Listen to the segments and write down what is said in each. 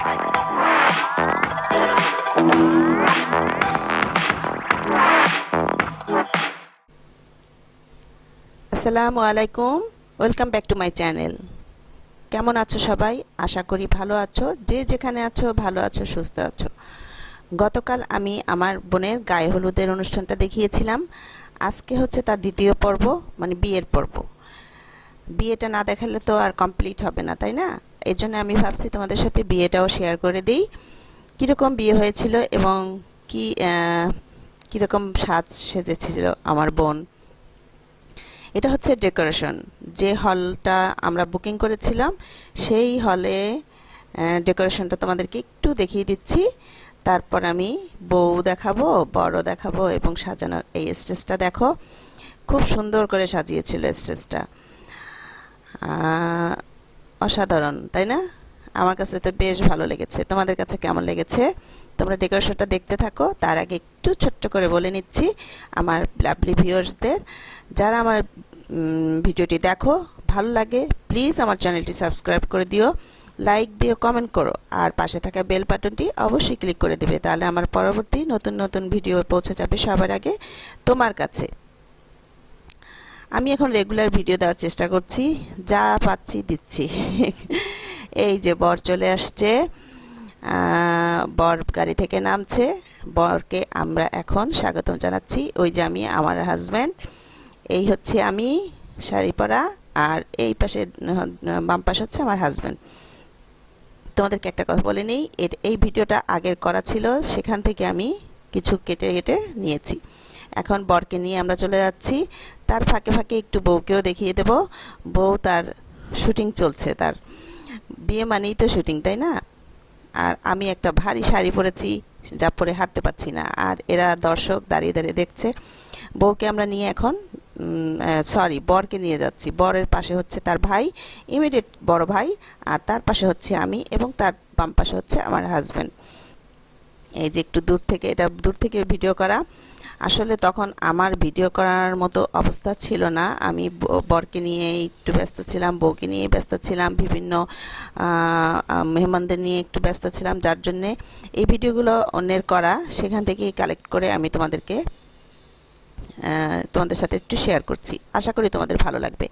আসসালামু আলাইকুম, welcome back to my channel. কেমন আছো সবাই? আশা করি ভালো আছো। যে যেখানে আছো ভালো আছো, সুস্থ আছো। গতকাল আমি আমার বোনের গায়ে হলুদের অনুষ্ঠানটা দেখিয়েছিলাম। আজকে হচ্ছে তার দ্বিতীয় পর্ব, মানে বিয়ের পর্ব। বিয়েটা না দেখালে তো আর কমপ্লিট হবে না, তাই না? এর জন্য আমি ভাবছি তোমাদের সাথে বিয়েটাও শেয়ার করে দিই, কীরকম বিয়ে হয়েছিল এবং কি কীরকম সাজ সেজেছিল আমার বোন। এটা হচ্ছে ডেকোরেশন। যে হলটা আমরা বুকিং করেছিলাম সেই হলে ডেকোরেশনটা তোমাদেরকে একটু দেখিয়ে দিচ্ছি। তারপর আমি বউ দেখাবো, বড় দেখাবো এবং সাজানো। এই স্টেজটা দেখো, খুব সুন্দর করে সাজিয়েছিল স্টেজটা। অসাধারণ, তাই না? আমার কাছে তো বেশ ভালো লেগেছে। তোমাদের কাছে কেমন লেগেছে? তোমরা ডেকোরেশনটা দেখতে থাকো। তার আগে একটু ছোট্ট করে বলে নিচ্ছি আমার লাভলি ভিউয়ার্সদের, যারা আমার ভিডিওটি দেখো, ভালো লাগে প্লিজ আমার চ্যানেলটি সাবস্ক্রাইব করে দিও, লাইক দিও, কমেন্ট করো, আর পাশে থাকা বেল বাটনটি অবশ্যই ক্লিক করে দেবে। তাহলে আমার পরবর্তী নতুন নতুন ভিডিও পৌঁছে যাবে সবার আগে তোমার কাছে। আমি এখন রেগুলার ভিডিও দেওয়ার চেষ্টা করছি, যা পাচ্ছি দিচ্ছি। এই যে বর চলে আসছে, বর গাড়ি থেকে নামছে। বরকে আমরা এখন স্বাগতম জানাচ্ছি। ওই যে আমি, আমার হাজব্যান্ড, এই হচ্ছে আমি শাড়ি পরা, আর এই পাশে বাম পাশে হচ্ছে আমার হাজব্যান্ড। তোমাদেরকে একটা কথা বলে নেই, এই ভিডিওটা আগের করা ছিল, সেখান থেকে আমি কিছু কেটে কেটে নিয়েছি। এখন বরকে নিয়ে আমরা চলে যাচ্ছি। তার ফাঁকে ফাঁকে একটু বউকেও দেখিয়ে দেব। বউ তার শুটিং চলছে, তার বিয়ে মানেই তো শুটিং, তাই না? আর আমি একটা ভারী শাড়ি পরেছি, যা পরে হাঁটতে পারছি না। আর এরা দর্শক দাঁড়িয়ে দাঁড়িয়ে দেখছে। বউকে আমরা নিয়ে এখন বরকে নিয়ে যাচ্ছি। বরের পাশে হচ্ছে তার ভাই, ইমিডিয়েট বড় ভাই, আর তার পাশে হচ্ছে আমি, এবং তার বাম পাশে হচ্ছে আমার হাজব্যান্ড। এই যে একটু দূর থেকে, এটা দূর থেকে ভিডিও করা। আসলে তখন আমার ভিডিও করার মতো অবস্থা ছিল না। আমি বরকে নিয়ে একটু ব্যস্ত ছিলাম, বউকে নিয়ে ব্যস্ত ছিলাম, বিভিন্ন মেহমানদের নিয়ে একটু ব্যস্ত ছিলাম, যার জন্যে এই ভিডিওগুলো অন্যের করা, সেখান থেকেই কালেক্ট করে আমি তোমাদের সাথে একটু শেয়ার করছি। আশা করি তোমাদের ভালো লাগবে।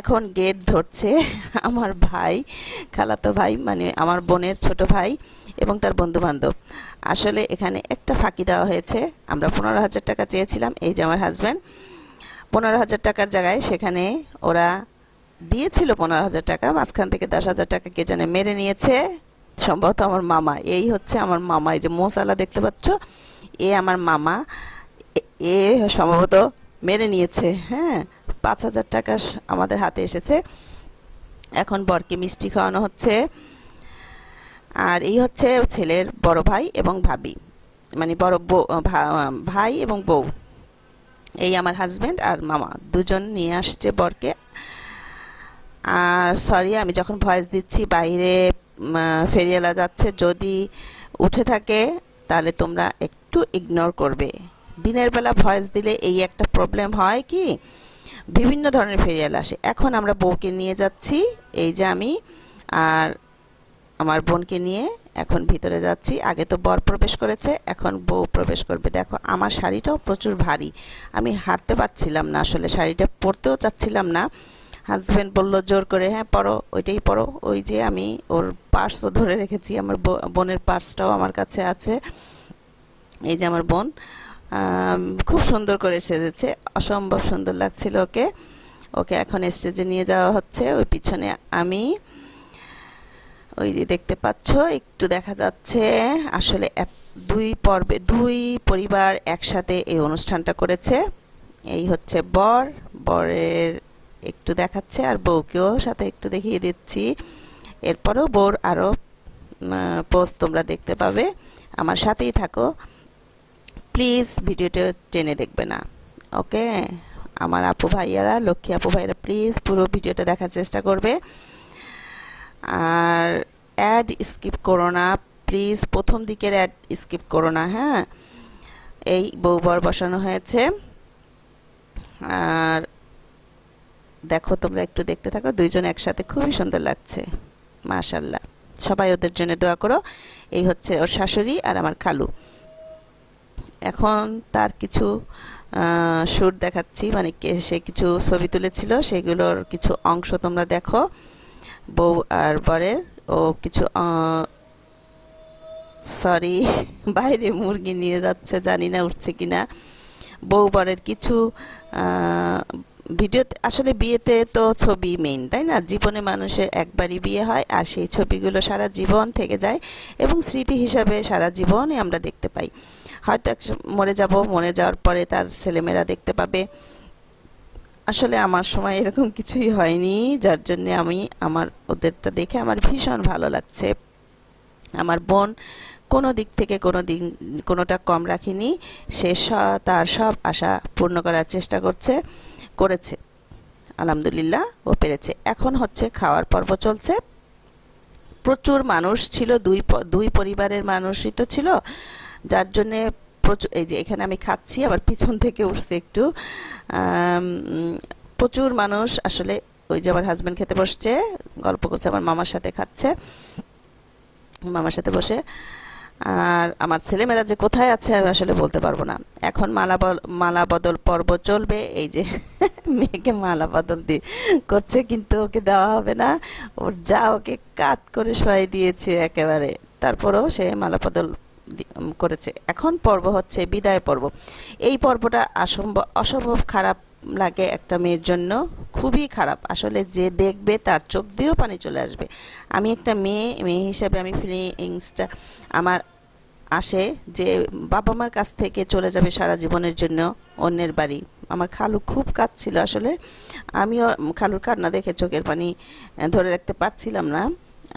এখন গেট ধরছে আমার ভাই, খালাতো ভাই, মানে আমার বোনের ছোট ভাই এবং তার বন্ধুবান্ধব। আসলে এখানে একটা ফাঁকি দেওয়া হয়েছে। আমরা 15,000 টাকা চেয়েছিলাম। এই যে আমার হাজব্যান্ড, 15,000 টাকার জায়গায় সেখানে ওরা দিয়েছিল 15,000 টাকা, মাঝখান থেকে 10,000 টাকা কে জানে মেরে নিয়েছে, সম্ভবত আমার মামা। এই হচ্ছে আমার মামা, এই যে মোসালা দেখতে পাচ্ছ, এ আমার মামা। এ সম্ভবত মেরে নিয়েছে। হ্যাঁ, 5,000 টাকা আমাদের হাতে এসেছে। এখন বরকে মিষ্টি খাওয়ানো হচ্ছে। আর এই হচ্ছে ছেলের বড় ভাই এবং ভাবি, মানে বড় ভাই এবং বউ। এই আমার হাজব্যান্ড আর মামা দুজন নিয়ে আসছে বরকে। আর সরি, আমি যখন ভয়েস দিচ্ছি বাইরে ফেরিওয়ালা যাচ্ছে, যদি উঠে থাকে তাহলে তোমরা একটু ইগনোর করবে। দিনের বেলা ভয়েস দিলে এই একটা প্রবলেম হয় কি, বিভিন্ন ধরনের ফেরিওয়ালা আসে। এখন আমরা বউকে নিয়ে যাচ্ছি, এই যে আমি আর আমার বোনকে নিয়ে এখন ভিতরে যাচ্ছি। আগে তো বর প্রবেশ করেছে, এখন বউ প্রবেশ করবে। দেখো আমার শাড়িটাও প্রচুর ভারী, আমি হাঁটতে পারছিলাম না, আসলে শাড়িটা পরতেও চাচ্ছিলাম না। হাজব্যান্ড বলল জোর করে, হ্যাঁ পরো, ওইটাই পরো। ওই যে আমি ওর পার্সও ধরে রেখেছি, আমার বোনের পার্সটাও আমার কাছে আছে। এই যে আমার বোন খুব সুন্দর করে সেজেছে, অসম্ভব সুন্দর লাগছিল ওকে। ওকে এখন স্টেজে নিয়ে যাওয়া হচ্ছে। ওই পিছনে আমি, ওই যে দেখতে পাচ্ছ, একটু দেখা যাচ্ছে। আসলে দুই পর্বে দুই পরিবার একসাথে এই অনুষ্ঠানটা করেছে। এই হচ্ছে বর, বরের একটু দেখাচ্ছে, আর বউকেও সাথে একটু দেখিয়ে দিচ্ছি। এরপরেও বউর আরও পোস্ট তোমরা দেখতে পাবে। আমার সাথেই থাকো প্লিজ, ভিডিওটা টেনে দেখবে না, ওকে? আমার আপু ভাইয়ারা, লক্ষ্মী আপু ভাইয়ারা, প্লিজ পুরো ভিডিওটা দেখার চেষ্টা করবে। আর অ্যাড স্কিপ করো না প্লিজ, প্রথম দিকের অ্যাড স্কিপ করো না। হ্যাঁ, এই বউ বর বসানো হয়েছে। আর দেখো তোমরা একটু দেখতে থাকো, দুইজন একসাথে খুবই সুন্দর লাগছে, মাশাআল্লাহ। সবাই ওদের জন্য দোয়া করো। এই হচ্ছে ওর শাশুড়ি আর আমার খালু। এখন তার কিছু শ্যুট দেখাচ্ছি, মানে সে কিছু ছবি তুলেছিল, সেগুলোর কিছু অংশ তোমরা দেখো। বউ আর বরের ও কিছু সরি বাইরে মুরগি নিয়ে যাচ্ছে, জানি না উঠছে কিনা। বউ বরের কিছু ভিডিওতে, আসলে বিয়েতে তো ছবি মেইন, তাই না? জীবনে মানুষের একবারই বিয়ে হয়, আর সেই ছবিগুলো সারা জীবন থেকে যায় এবং স্মৃতি হিসাবে সারা জীবনই আমরা দেখতে পাই। হয়তো মরে যাব, মরে যাওয়ার পরে তার ছেলেমেয়েরা দেখতে পাবে। আসলে আমার সময় এরকম কিছুই হয়নি, যার জন্য আমি ওদেরটা দেখে আমার ভীষণ ভালো লাগছে। আমার বোন কোনো দিক থেকে কোনোটা কম রাখেনি, সে তার সব আশা পূর্ণ করার চেষ্টা করেছে। আলহামদুলিল্লাহ ও পেরেছে। এখন হচ্ছে খাওয়ার পর্ব চলছে। প্রচুর মানুষ ছিল, দুই পরিবারের মানুষই তো ছিল, যার জন্যে প্রচুর, এই যে এখানে আমি খাচ্ছি, আবার পিছন থেকে উঠছে একটু, প্রচুর মানুষ। আসলে ওই যে আমার হাজব্যান্ড খেতে বসছে, গল্প করছে, আমার মামার সাথে খাচ্ছে, মামার সাথে বসে। আর আমার ছেলেমেয়েরা যে কোথায় আছে আমি আসলে বলতে পারবো না। এখন মালা বদল পর্ব চলবে। এই যে মেয়েকে মালা বদল করছে, কিন্তু ওকে দেওয়া হবে না, ওর যা ওকে কাত করে শোয়াই দিয়েছে একেবারে, তারপরেও সে মালা বদল করেছে। এখন পর্ব হচ্ছে বিদায় পর্ব। এই পর্বটা অসম্ভব খারাপ লাগে একটা মেয়ের জন্য, খুবই খারাপ। আসলে যে দেখবে তার চোখ দিয়েও পানি চলে আসবে। আমি একটা মেয়ে হিসাবে আমি ফিলিংসটা আমার আসে যে বাবা মার কাছ থেকে চলে যাবে সারা জীবনের জন্য অন্যের বাড়ি। আমার খালু খুব কাঁদছিল, আসলে আমিও খালুর কান্না দেখে চোখের পানি ধরে রাখতে পারছিলাম না।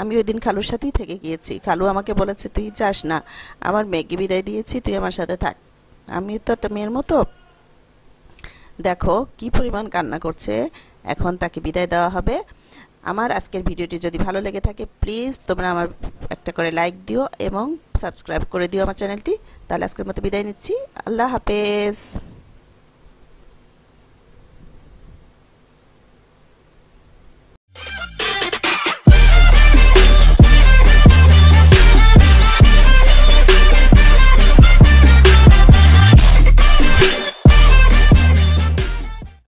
আমি ওই দিন খালুর সাথেই থেকে গিয়েছি। খালু আমাকে বলেছে, তুই যাস না, আমার মেয়েকে বিদায় দিয়েছি, তুই আমার সাথে থাক। আমি তো একটা মেয়ের মতো, দেখো কি পরিমাণ কান্না করছে। এখন তাকে বিদায় দেওয়া হবে। আমার আজকের ভিডিওটি যদি ভালো লেগে থাকে, প্লিজ তোমরা আমার একটা করে লাইক দিও এবং সাবস্ক্রাইব করে দিও আমার চ্যানেলটি। তাহলে আজকের মতো বিদায় নিচ্ছি। আল্লাহ হাফেজ।